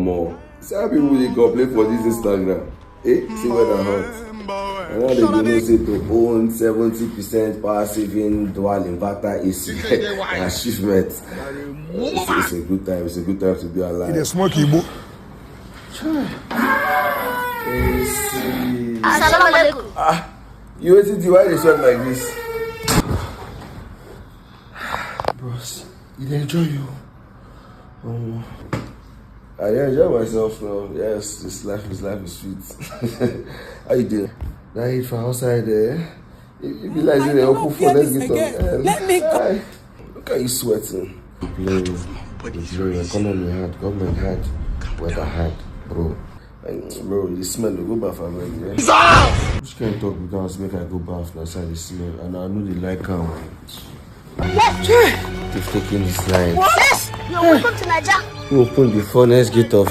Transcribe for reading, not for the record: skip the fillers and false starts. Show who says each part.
Speaker 1: More. See how people they complain for this Instagram. See where they're hot. And now they don't say to own 70% power saving dual inverter AC. An achievement. It's a good time. It's a good time to be alive.
Speaker 2: It's a smoky book.
Speaker 1: You waited why they sweat like this? Bros, you enjoy you. I enjoy myself now. Yes, this life is sweet. How you doing? Now you from outside there. You be like they open for let's get up.
Speaker 3: Let me go.
Speaker 1: Look at you sweating. Playing economy hard, government hard, weather hard, bro. Bro, the smell go bath already. Yeah? Which kind of talk we can make I go bath outside the smell? And I know they like how they've taken this line.
Speaker 3: Yes! You're welcome to Nigeria.
Speaker 1: Open the funnest gate of